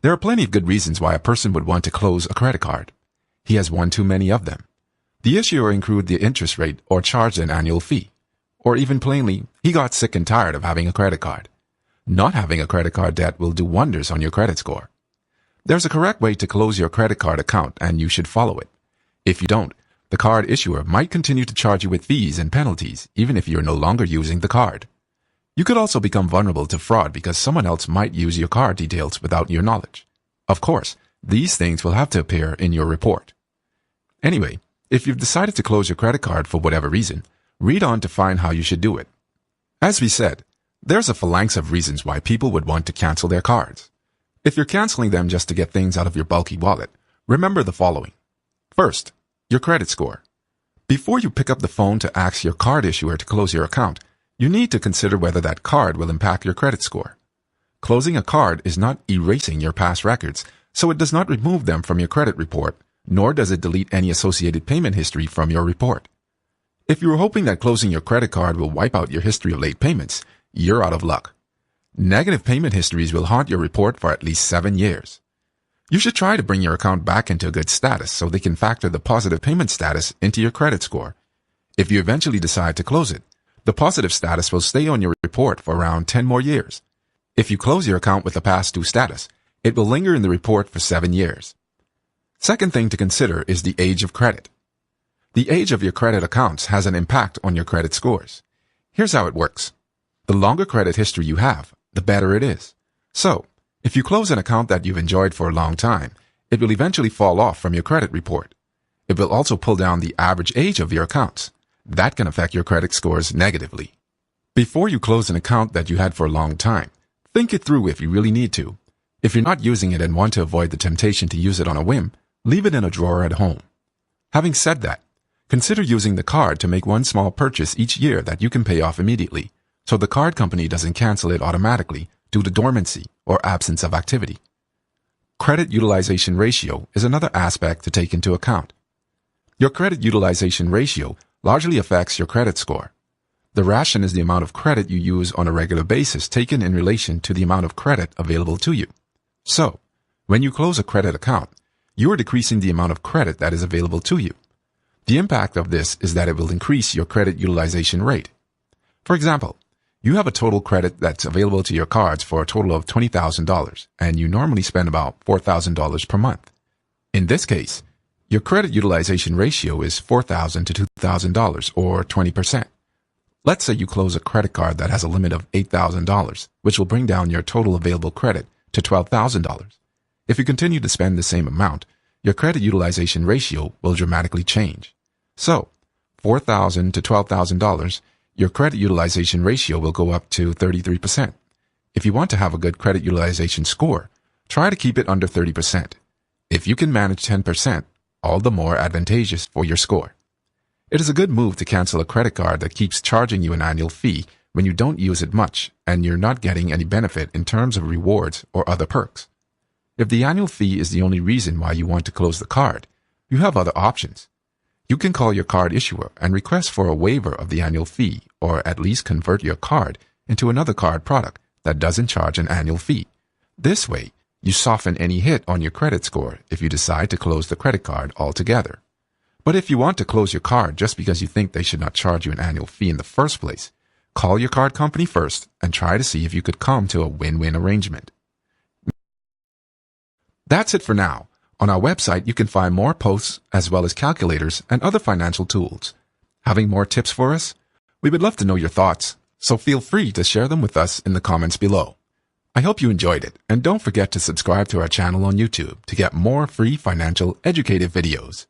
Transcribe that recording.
There are plenty of good reasons why a person would want to close a credit card. He has one too many of them. The issuer incurred the interest rate or charged an annual fee. Or even plainly, he got sick and tired of having a credit card. Not having a credit card debt will do wonders on your credit score. There's a correct way to close your credit card account, and you should follow it. If you don't, the card issuer might continue to charge you with fees and penalties, even if you're no longer using the card. You could also become vulnerable to fraud because someone else might use your card details without your knowledge. Of course, these things will have to appear in your report. Anyway, if you've decided to close your credit card for whatever reason, read on to find how you should do it. As we said, there's a phalanx of reasons why people would want to cancel their cards. If you're canceling them just to get things out of your bulky wallet, remember the following. First, your credit score. Before you pick up the phone to ask your card issuer to close your account, you need to consider whether that card will impact your credit score. Closing a card is not erasing your past records, so it does not remove them from your credit report, nor does it delete any associated payment history from your report. If you were hoping that closing your credit card will wipe out your history of late payments, you're out of luck. Negative payment histories will haunt your report for at least 7 years. You should try to bring your account back into a good status so they can factor the positive payment status into your credit score. If you eventually decide to close it, the positive status will stay on your report for around 10 more years. If you close your account with a past due status, it will linger in the report for 7 years. Second thing to consider is the age of credit. The age of your credit accounts has an impact on your credit scores. Here's how it works. The longer credit history you have, the better it is. So, if you close an account that you've enjoyed for a long time, it will eventually fall off from your credit report. It will also pull down the average age of your accounts. That can affect your credit scores negatively. Before you close an account that you had for a long time, think it through if you really need to. If you're not using it and want to avoid the temptation to use it on a whim, leave it in a drawer at home. Having said that, consider using the card to make one small purchase each year that you can pay off immediately, so the card company doesn't cancel it automatically due to dormancy or absence of activity. Credit utilization ratio is another aspect to take into account. Your credit utilization ratio largely affects your credit score. The ration is the amount of credit you use on a regular basis taken in relation to the amount of credit available to you. So, when you close a credit account, you are decreasing the amount of credit that is available to you. The impact of this is that it will increase your credit utilization rate. For example, you have a total credit that's available to your cards for a total of $20,000, and you normally spend about $4,000 per month. In this case, your credit utilization ratio is $4,000 to $2,000, or 20%. Let's say you close a credit card that has a limit of $8,000, which will bring down your total available credit to $12,000. If you continue to spend the same amount, your credit utilization ratio will dramatically change. So, $4,000 to $12,000, your credit utilization ratio will go up to 33%. If you want to have a good credit utilization score, try to keep it under 30%. If you can manage 10%, all the more advantageous for your score. It is a good move to cancel a credit card that keeps charging you an annual fee when you don't use it much and you're not getting any benefit in terms of rewards or other perks. If the annual fee is the only reason why you want to close the card, you have other options. You can call your card issuer and request for a waiver of the annual fee, or at least convert your card into another card product that doesn't charge an annual fee. This way, you soften any hit on your credit score if you decide to close the credit card altogether. But if you want to close your card just because you think they should not charge you an annual fee in the first place, call your card company first and try to see if you could come to a win-win arrangement. That's it for now. On our website, you can find more posts as well as calculators and other financial tools. Having more tips for us? We would love to know your thoughts, so feel free to share them with us in the comments below. I hope you enjoyed it, and don't forget to subscribe to our channel on YouTube to get more free financial educative videos.